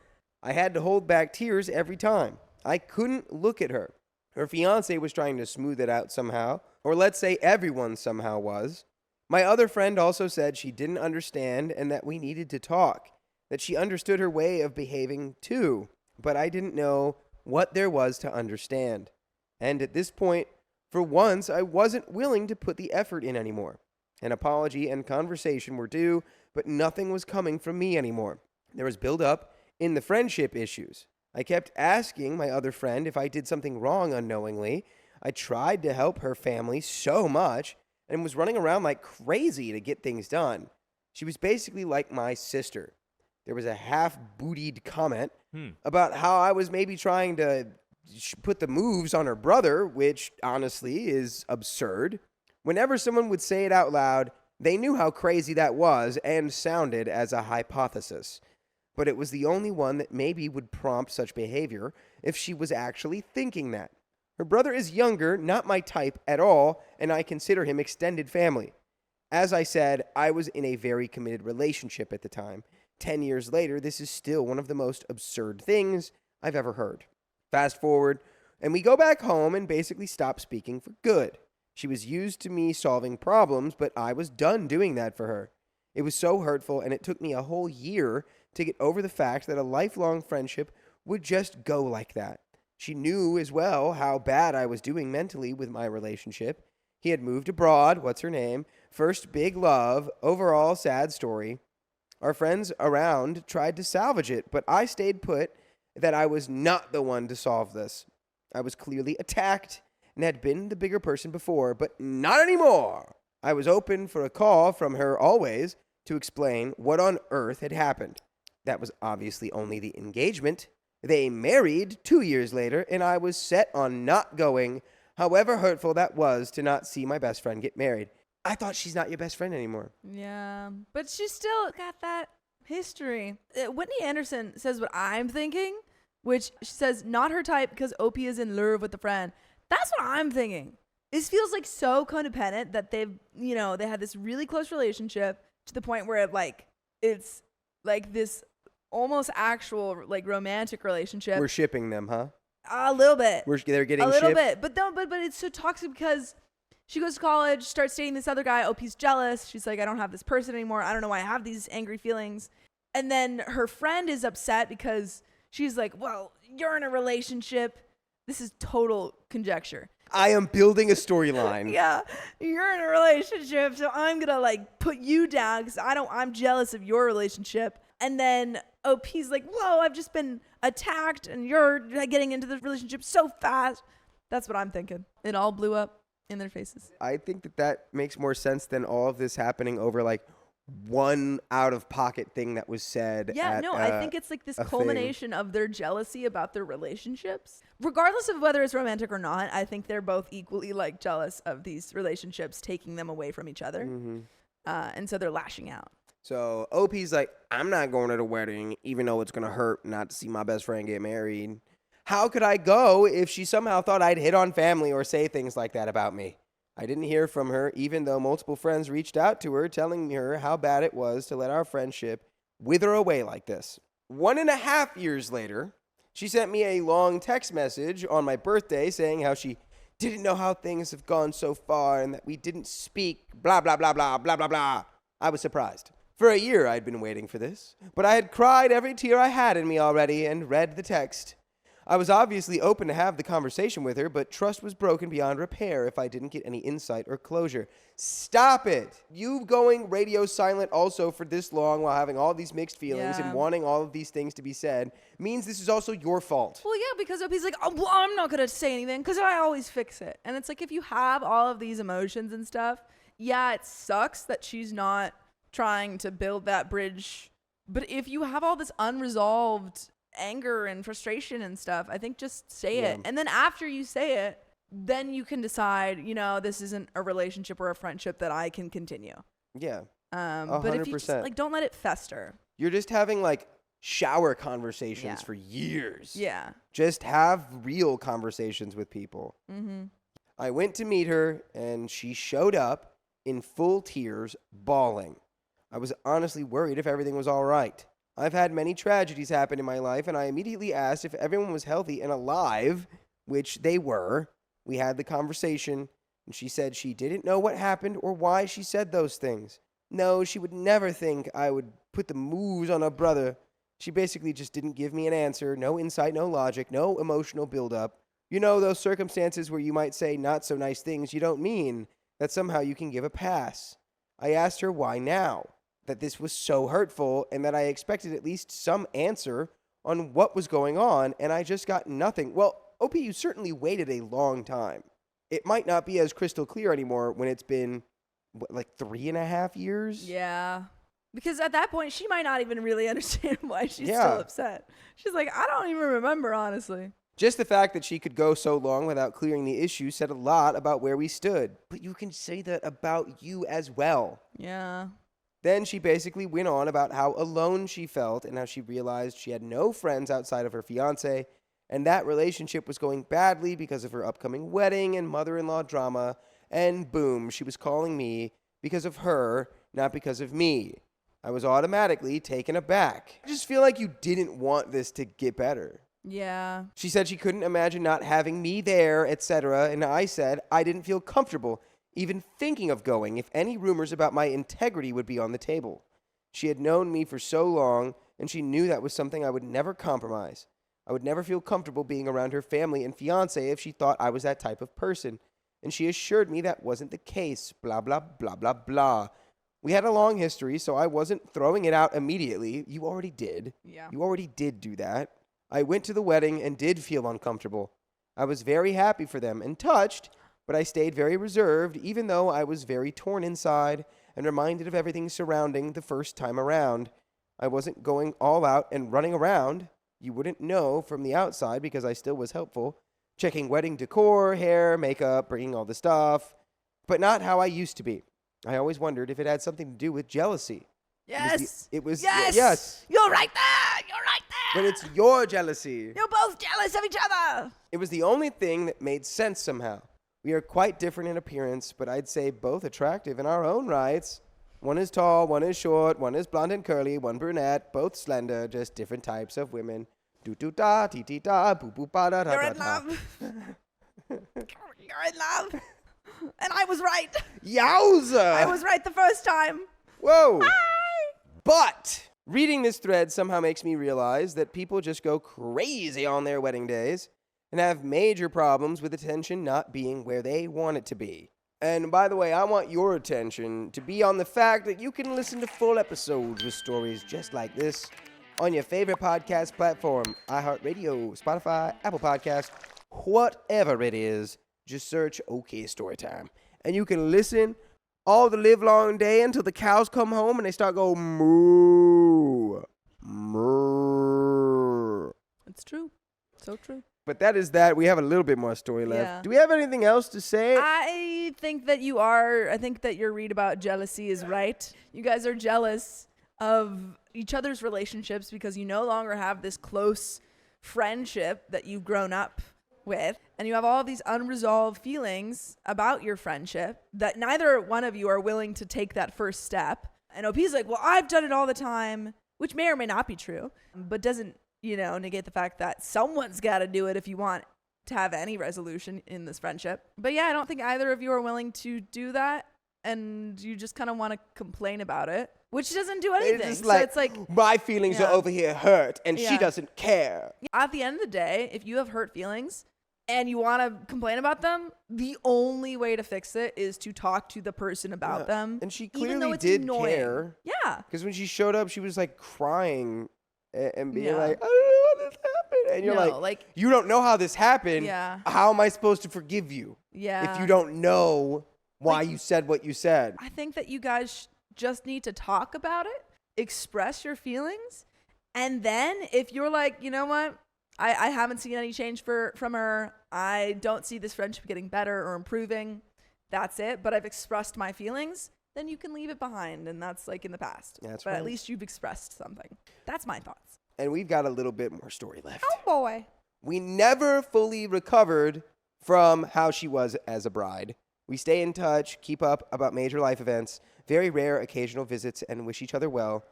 I had to hold back tears every time. I couldn't look at her. Her fiance was trying to smooth it out somehow, or let's say everyone somehow was. My other friend also said she didn't understand and that we needed to talk, that she understood her way of behaving too, but I didn't know what there was to understand. And at this point, for once, I wasn't willing to put the effort in anymore. An apology and conversation were due, but nothing was coming from me anymore. There was build-up in the friendship issues. I kept asking my other friend if I did something wrong unknowingly. I tried to help her family so much and was running around like crazy to get things done. She was basically like my sister. There was a half-bootied comment about how I was maybe trying to put the moves on her brother, which honestly is absurd. Whenever someone would say it out loud, they knew how crazy that was and sounded as a hypothesis. But it was the only one that maybe would prompt such behavior if she was actually thinking that. Her brother is younger, not my type at all, and I consider him extended family. As I said, I was in a very committed relationship at the time. 10 years later, this is still one of the most absurd things I've ever heard. Fast forward, and we go back home and basically stop speaking for good. She was used to me solving problems, but I was done doing that for her. It was so hurtful, and it took me a whole year to get over the fact that a lifelong friendship would just go like that. She knew as well how bad I was doing mentally with my relationship. He had moved abroad, what's her name? First big love, overall sad story. Our friends around tried to salvage it, but I stayed put that I was not the one to solve this. I was clearly attacked and had been the bigger person before, but not anymore. I was open for a call from her always to explain what on earth had happened. That was obviously only the engagement. They married 2 years later, and I was set on not going, however hurtful that was to not see my best friend get married. I thought she's not your best friend anymore. Yeah, but she's still got that history. Whitney Anderson says what I'm thinking, which she says not her type because OP is in love with the friend. That's what I'm thinking. This feels like so codependent that they had this really close relationship to the point where it's like this almost actual like romantic relationship. We're shipping them, huh? A little bit. They're getting a little shipped? bit. But no, but it's so toxic because she goes to college, starts dating this other guy. OP's jealous. She's like, I don't have this person anymore. I don't know why I have these angry feelings. And then her friend is upset because she's like, well, you're in a relationship. This is total conjecture. I am building a storyline. Yeah, you're in a relationship, so I'm gonna like put you down because I'm jealous of your relationship. And then OP's like, whoa, I've just been attacked and you're getting into this relationship so fast. That's what I'm thinking. It all blew up in their faces. I think that makes more sense than all of this happening over like one out-of-pocket thing that was said. Yeah, no, I think it's like this culmination of their jealousy about their relationships. Regardless of whether it's romantic or not, I think they're both equally like jealous of these relationships taking them away from each other. Mm-hmm. And so they're lashing out. So OP's like, I'm not going to the wedding, even though it's going to hurt not to see my best friend get married. How could I go if she somehow thought I'd hit on family or say things like that about me? I didn't hear from her, even though multiple friends reached out to her, telling her how bad it was to let our friendship wither away like this. 1.5 years later, she sent me a long text message on my birthday saying how she didn't know how things have gone so far and that we didn't speak, blah, blah, blah, blah, blah, blah, blah. I was surprised. For a year, I'd been waiting for this, but I had cried every tear I had in me already and read the text. I was obviously open to have the conversation with her, but trust was broken beyond repair if I didn't get any insight or closure. Stop it! You going radio silent also for this long while having all these mixed feelings and wanting all of these things to be said means this is also your fault. Well, yeah, because OP's like, oh, well, I'm not going to say anything because I always fix it. And it's like, if you have all of these emotions and stuff, yeah, it sucks that she's not trying to build that bridge. But if you have all this unresolved anger and frustration and stuff, I think just say it. And then after you say it, then you can decide, this isn't a relationship or a friendship that I can continue. Yeah. 100%. But if you just, don't let it fester. You're just having shower conversations for years. Yeah. Just have real conversations with people. Mm-hmm. I went to meet her and she showed up in full tears, bawling. I was honestly worried if everything was all right. I've had many tragedies happen in my life, and I immediately asked if everyone was healthy and alive, which they were. We had the conversation, and she said she didn't know what happened or why she said those things. No, she would never think I would put the moves on a brother. She basically just didn't give me an answer, no insight, no logic, no emotional buildup. You know, those circumstances where you might say not so nice things you don't mean, that somehow you can give a pass. I asked her why now, that this was so hurtful, and that I expected at least some answer on what was going on, and I just got nothing. Well, OP, you certainly waited a long time. It might not be as crystal clear anymore when it's been, 3.5 years? Yeah. Because at that point, she might not even really understand why she's still upset. She's like, I don't even remember, honestly. Just the fact that she could go so long without clearing the issue said a lot about where we stood. But you can say that about you as well. Yeah. Then she basically went on about how alone she felt and how she realized she had no friends outside of her fiancé, and that relationship was going badly because of her upcoming wedding and mother-in-law drama, and boom, she was calling me because of her, not because of me. I was automatically taken aback. I just feel like you didn't want this to get better. Yeah. She said she couldn't imagine not having me there, etc., and I said I didn't feel comfortable even thinking of going if any rumors about my integrity would be on the table. She had known me for so long, and she knew that was something I would never compromise. I would never feel comfortable being around her family and fiancé if she thought I was that type of person, and she assured me that wasn't the case, blah, blah, blah, blah, blah. We had a long history, so I wasn't throwing it out immediately. You already did. Yeah. You already did do that. I went to the wedding and did feel uncomfortable. I was very happy for them and touched, but I stayed very reserved, even though I was very torn inside and reminded of everything surrounding the first time around. I wasn't going all out and running around. You wouldn't know from the outside because I still was helpful, checking wedding decor, hair, makeup, bringing all the stuff, but not how I used to be. I always wondered if it had something to do with jealousy. Yes. It was yes. Yes. You're right there. You're right there. But it's your jealousy. You're both jealous of each other. It was the only thing that made sense somehow. We are quite different in appearance, but I'd say both attractive in our own rights. One is tall, one is short, one is blonde and curly, one brunette, both slender, just different types of women. Do-do-da, ti-ti-da, boo-boo-ba-da-da-da-da. You're in love. You're in love. And I was right. Yowza! I was right the first time. Whoa! But reading this thread somehow makes me realize that people just go crazy on their wedding days and have major problems with attention not being where they want it to be. And by the way, I want your attention to be on the fact that you can listen to full episodes with stories just like this on your favorite podcast platform, iHeartRadio, Spotify, Apple Podcasts, whatever it is. Just search OK Storytime. And you can listen all the live long day until the cows come home and they start going moo. Moo. It's true. So true. But that is that. We have a little bit more story left. Yeah. Do we have anything else to say? I think that your read about jealousy is right. You guys are jealous of each other's relationships because you no longer have this close friendship that you've grown up with, and you have all these unresolved feelings about your friendship that neither one of you are willing to take that first step. And OP's like, well, I've done it all the time, which may or may not be true, but doesn't, negate the fact that someone's got to do it if you want to have any resolution in this friendship. But yeah, I don't think either of you are willing to do that, and you just kind of want to complain about it, which doesn't do anything. It's just so it's like, my feelings are over here hurt, and she Yeah. doesn't care. at the end of the day, if you have hurt feelings and you want to complain about them, the only way to fix it is to talk to the person about them. And she even though clearly it's did annoying. care. Yeah. Because when she showed up, she was like crying and being Yeah. like, I don't know how this happened. And you're No, like, you don't know how this happened. Yeah. How am I supposed to forgive you Yeah. if you don't know why you said what you said? I think that you guys just need to talk about it, express your feelings, and then if you're like, you know what, I haven't seen any change from her, I don't see this friendship getting better or improving, that's it, but I've expressed my feelings, then you can leave it behind, and that's like in the past. That's but right. at least you've expressed something. That's my thoughts. And we've got a little bit more story left. Oh boy. We never fully recovered from how she was as a bride. We stay in touch, keep up about major life events, very rare occasional visits, and wish each other well.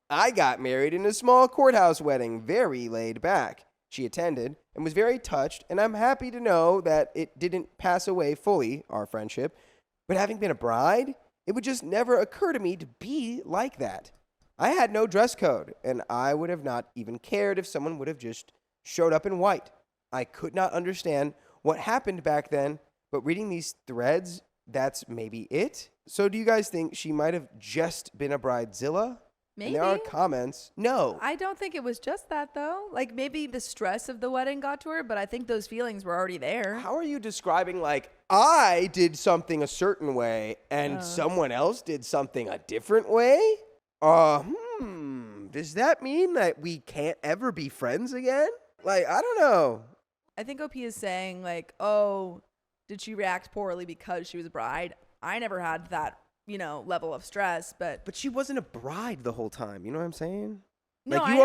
I got married in a small courthouse wedding, very laid back. She attended and was very touched, and I'm happy to know that it didn't pass away fully, our friendship. But having been a bride, it would just never occur to me to be like that. I had no dress code, and I would have not even cared if someone would have just showed up in white. I could not understand what happened back then, but reading these threads, that's maybe it. So do you guys think she might have just been a bridezilla? Maybe. And there are comments. No. I don't think it was just that, though. Like, maybe the stress of the wedding got to her, but I think those feelings were already there. How are you describing, like, I did something a certain way and someone else did something a different way? Does that mean that we can't ever be friends again? Like, I don't know. I think OP is saying, like, oh, did she react poorly because she was a bride? I never had that, level of stress, but But she wasn't a bride the whole time. You know what I'm saying? No, Like, I she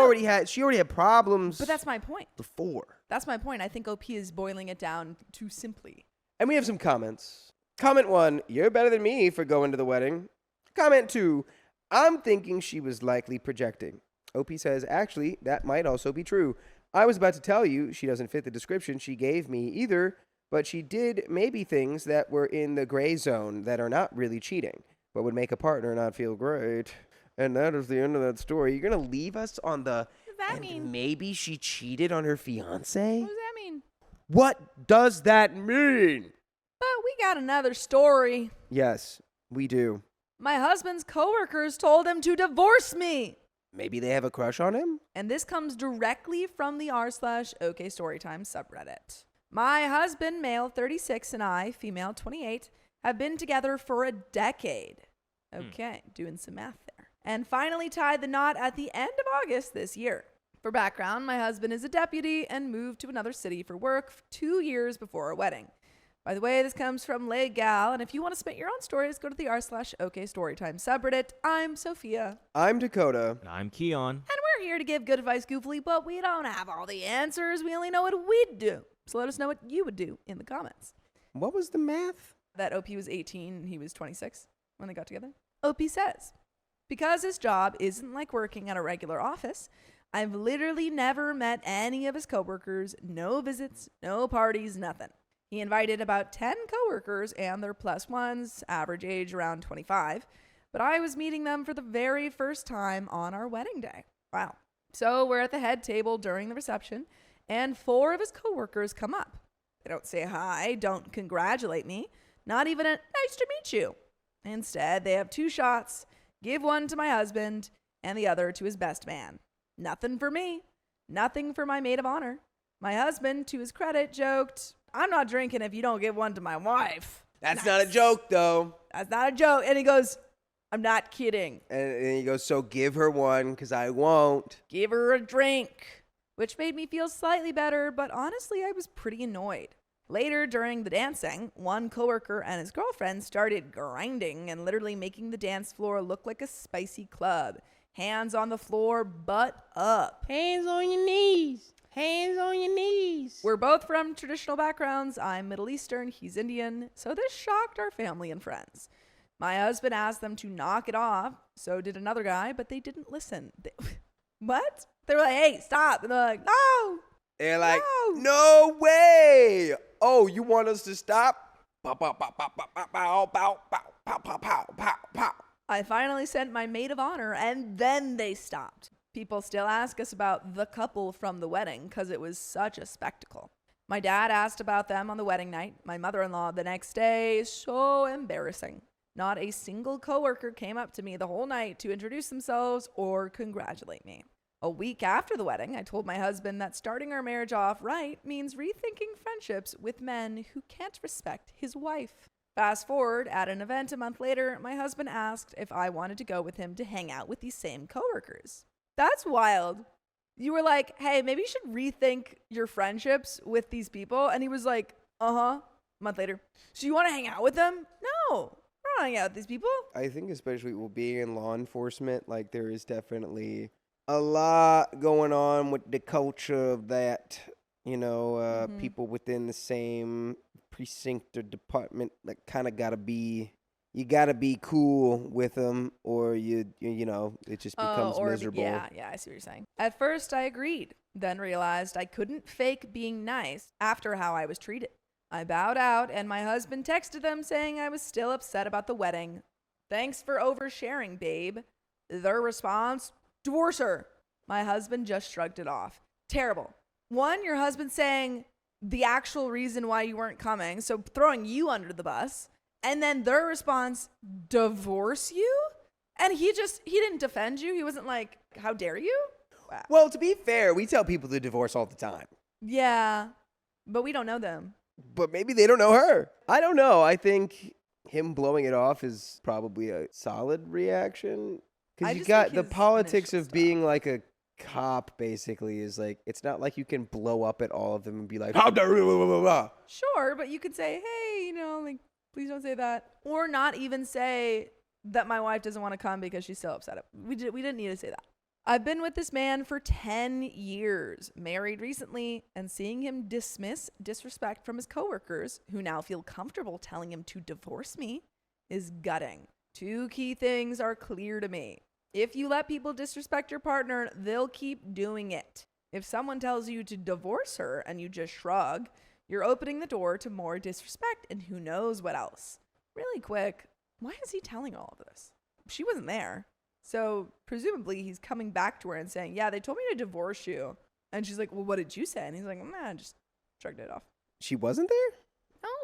know. already had problems. But that's my point. before. That's my point. I think OP is boiling it down too simply. And we have some comments. Comment 1, you're better than me for going to the wedding. Comment 2, I'm thinking she was likely projecting. OP says, actually, that might also be true. I was about to tell you she doesn't fit the description she gave me either, but she did maybe things that were in the gray zone that are not really cheating, but would make a partner not feel great. And that is the end of that story. You're going to leave us on the... What does that and mean? maybe she cheated on her fiancé? What does that mean? What does that mean? But we got another story. Yes, we do. My husband's coworkers told him to divorce me. Maybe they have a crush on him? And this comes directly from the r/OKstorytime subreddit. My husband, male 36, and I, female 28, have been together for a decade. Okay, doing some math there. And finally tied the knot at the end of August this year. For background, my husband is a deputy and moved to another city for work 2 years before our wedding. By the way, this comes from Legal, and if you want to submit your own stories, go to the r/OKstorytime subreddit. I'm Sophia. I'm Dakota. And I'm Keon. And we're here to give good advice goofily, but we don't have all the answers. We only know what we'd do. So let us know what you would do in the comments. What was the math? That OP was 18 and he was 26 when they got together. OP says, because his job isn't like working at a regular office, I've literally never met any of his coworkers, no visits, no parties, nothing. He invited about 10 coworkers and their plus ones, average age around 25, but I was meeting them for the very first time on our wedding day. Wow. So we're at the head table during the reception, and 4 of his coworkers come up. They don't say hi, don't congratulate me, not even a nice to meet you. Instead, they have 2 shots, give one to my husband and the other to his best man. Nothing for me, nothing for my maid of honor. My husband, to his credit, joked, I'm not drinking if you don't give one to my wife. That's not a joke, though. That's not a joke. And he goes, I'm not kidding. And he goes, so give her one, because I won't. Give her a drink, which made me feel slightly better, but honestly, I was pretty annoyed. Later, during the dancing, one coworker and his girlfriend started grinding and literally making the dance floor look like a spicy club. Hands on the floor, butt up. Hands on your knees. Hands on your knees. We're both from traditional backgrounds. I'm Middle Eastern, he's Indian, so this shocked our family and friends. My husband asked them to knock it off, so did another guy, but they didn't listen. What? They were like, hey, stop. And they're like, no. They're like, no way. Oh, you want us to stop? Pow, pow, pow, pow, pow, pow, pow, pow, pow, pow, pow, pow, pow. I finally sent my maid of honor, and then they stopped. People still ask us about the couple from the wedding because it was such a spectacle. My dad asked about them on the wedding night. My mother-in-law the next day. So embarrassing. Not a single coworker came up to me the whole night to introduce themselves or congratulate me. A week after the wedding, I told my husband that starting our marriage off right means rethinking friendships with men who can't respect his wife. Fast forward, at an event a month later, my husband asked if I wanted to go with him to hang out with these same coworkers. That's wild. You were like, hey, maybe you should rethink your friendships with these people. And he was like, a month later. So you want to hang out with them? No, I don't want to hang out with these people. I think especially being in law enforcement, like there is definitely a lot going on with the culture of that, people within the same precinct or department that kind of you gotta be cool with them, or it just becomes miserable. Yeah, I see what you're saying. At first, I agreed, then realized I couldn't fake being nice after how I was treated. I bowed out, and my husband texted them saying I was still upset about the wedding. Thanks for oversharing, babe. Their response, divorce her. My husband just shrugged it off. Terrible. One, your husband saying the actual reason why you weren't coming, so throwing you under the bus. And then their response, divorce you? And he didn't defend you. He wasn't like, how dare you? Wow. Well, to be fair, we tell people to divorce all the time. Yeah, but we don't know them. But maybe they don't know her. I don't know. I think him blowing it off is probably a solid reaction. Because you got the politics of being like a cop, basically, is like, it's not like you can blow up at all of them and be like, how dare you, blah, blah, blah, blah. Sure, but you could say, hey, please don't say that. Or not even say that my wife doesn't want to come because she's still upset. We didn't need to say that. I've been with this man for 10 years, married recently, and seeing him dismiss disrespect from his coworkers, who now feel comfortable telling him to divorce me, is gutting. 2 key things are clear to me. If you let people disrespect your partner, they'll keep doing it. If someone tells you to divorce her and you just shrug, you're opening the door to more disrespect and who knows what else. Really quick, why is he telling all of this? She wasn't there. So presumably he's coming back to her and saying, yeah, they told me to divorce you. And she's like, well, what did you say? And he's like, nah, just shrugged it off. She wasn't there?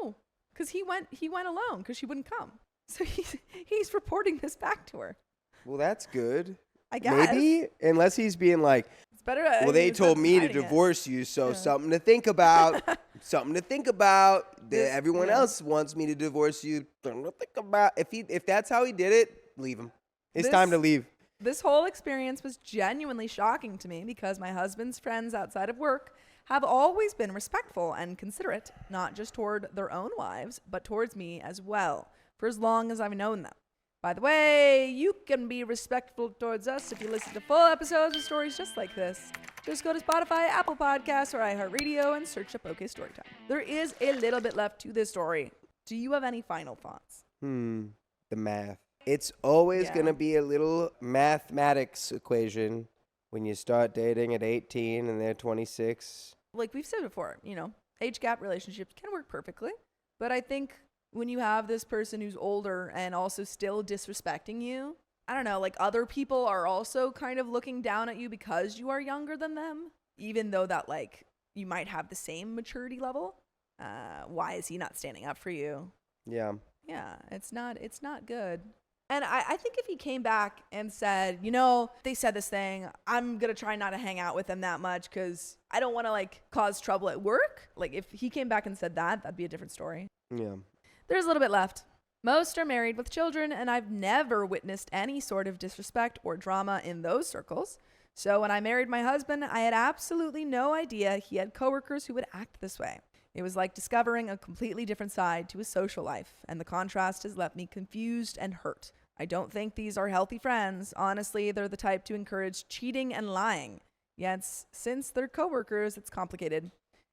No, because he went alone because she wouldn't come. So he's reporting this back to her. Well, that's good. I guess. Maybe, unless he's being like, it's better. Well, they told me to divorce you, so something to think about. Something to think about. Everyone else wants me to divorce you. Something to think about. If that's how he did it, leave him. It's time to leave. This whole experience was genuinely shocking to me because my husband's friends outside of work have always been respectful and considerate, not just toward their own wives, but towards me as well, for as long as I've known them. By the way, you can be respectful towards us if you listen to full episodes of stories just like this. Just go to Spotify, Apple Podcasts, or iHeartRadio and search up OKstorytime. There is a little bit left to this story. Do you have any final thoughts? The math. It's always Yeah. going to be a little mathematics equation when you start dating at 18 and they're 26. Like we've said before, age gap relationships can work perfectly. But I think when you have this person who's older and also still disrespecting you, I don't know, like other people are also kind of looking down at you because you are younger than them, even though that like you might have the same maturity level. Why is he not standing up for you? Yeah. Yeah, it's not good. And I think if he came back and said, they said this thing, I'm going to try not to hang out with them that much because I don't want to like cause trouble at work. Like if he came back and said that, that'd be a different story. Yeah. There's a little bit left. Most are married with children, and I've never witnessed any sort of disrespect or drama in those circles. So when I married my husband, I had absolutely no idea he had coworkers who would act this way. It was like discovering a completely different side to his social life, and the contrast has left me confused and hurt. I don't think these are healthy friends. Honestly, they're the type to encourage cheating and lying. Yet, since they're coworkers, it's complicated.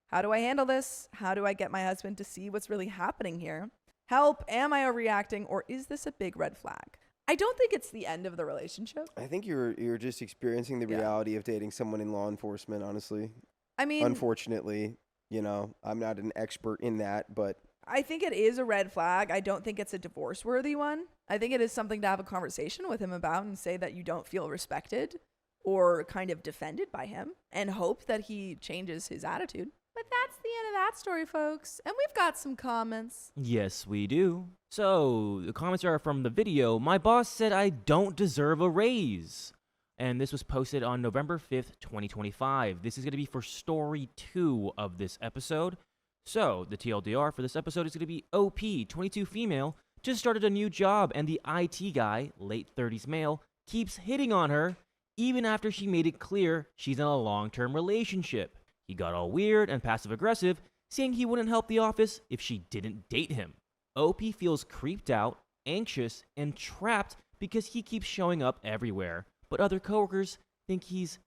How do I handle this? How do I get my husband to see what's really happening here? Help, am I overreacting, or is this a big red flag? I don't think it's the end of the relationship. I think you're just experiencing the reality of dating someone in law enforcement, honestly. I mean, Unfortunately, I'm not an expert in that, but I think it is a red flag. I don't think it's a divorce-worthy one. I think it is something to have a conversation with him about and say that you don't feel respected or kind of defended by him and hope that he changes his attitude. But that's the end of that story, folks. And we've got some comments. Yes, we do. So, the comments are from the video. My boss said I don't deserve a raise. And this was posted on November 5th, 2025. This is going to be for story 2 of this episode. So, the TLDR for this episode is going to be OP, 22 female, just started a new job, and the IT guy, late 30s male, keeps hitting on her, even after she made it clear she's in a long-term relationship. He got all weird and passive-aggressive, saying he wouldn't help the office if she didn't date him. OP feels creeped out, anxious, and trapped because he keeps showing up everywhere, but other coworkers think he's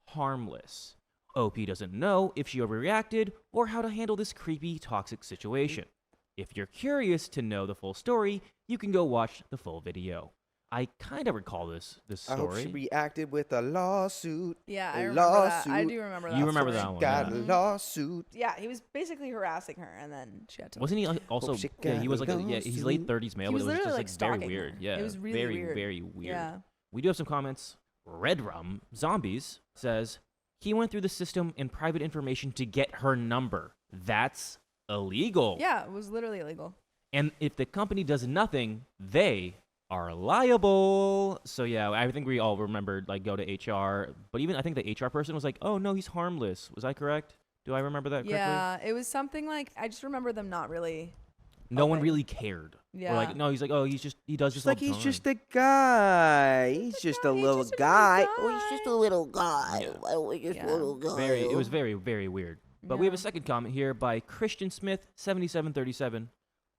harmless. OP doesn't know if she overreacted or how to handle this creepy, toxic situation. If you're curious to know the full story, you can go watch the full video. I kind of recall this I hope she story. reacted with a lawsuit. Yeah, A I remember that. I lawsuit. do remember that. You remember story. that one, Got yeah. a lawsuit. Yeah, he was basically harassing her, and then she had to. Wasn't he also? Hope she Yeah, he got was like, a he's late lawsuit. 30s male, He but was it was literally, just like, very stalking weird. her. Yeah, It was really very, weird. very weird. Yeah. We do have some comments. Red Rum Zombies says he went through the system and private information to get her number. That's illegal. Yeah, it was literally illegal. And if the company does nothing, they are liable. So yeah, I think we all remembered like go to HR, but even I think the HR person was like, "Oh no, he's harmless." Was I correct? Do I remember that correctly? Yeah, it was something like I just remember them not really. No one Okay. really cared. Yeah. Or like, no, he's like, "Oh, he does It's this like all the he's time." just a guy. He's just a little guy. Oh, he's just a little guy. Yeah. Oh, he's just Yeah. a little guy. It was very, very weird. But we have a Yeah. second comment here by Christian Smith, 7737.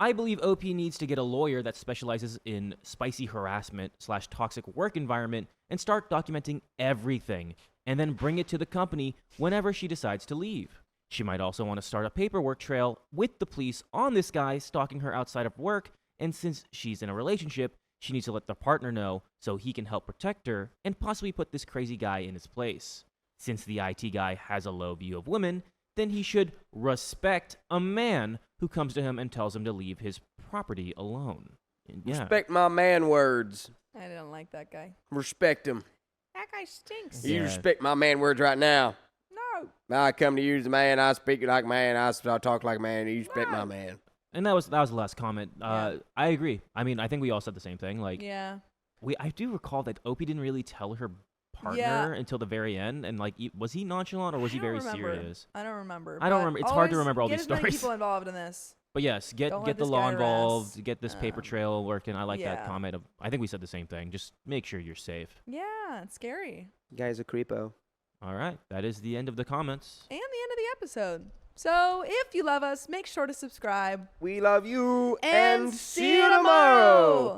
I believe OP needs to get a lawyer that specializes in spicy harassment / toxic work environment and start documenting everything and then bring it to the company whenever she decides to leave. She might also want to start a paperwork trail with the police on this guy stalking her outside of work, and since she's in a relationship, she needs to let the partner know so he can help protect her and possibly put this crazy guy in his place. Since the IT guy has a low view of women, then he should respect a man who comes to him and tells him to leave his property alone. And yeah. Respect my man words. I didn't like that guy. Respect him. That guy stinks. Yeah. You respect my man words right now. No. I come to you as a man. I speak like a man. I talk like a man. You respect my No. man. And that was the last comment. Yeah. I agree. I mean, I think we all said the same thing. Like, Yeah. I do recall that Opie didn't really tell her partner Yeah. until the very end, and like, was he nonchalant or was he I don't very remember. serious? I don't remember. I don't but remember. It's hard to always remember all get these as many stories. people involved in this. But yes, get Don't let the this law guy involved, rest. get this paper Um, trail working. I like that yeah. comment. I think we said the same thing. Just make sure you're safe. Yeah, it's scary. Guy's a creepo. All right, that is the end of the comments. And the end of the episode. So if you love us, make sure to subscribe. We love you And see you tomorrow.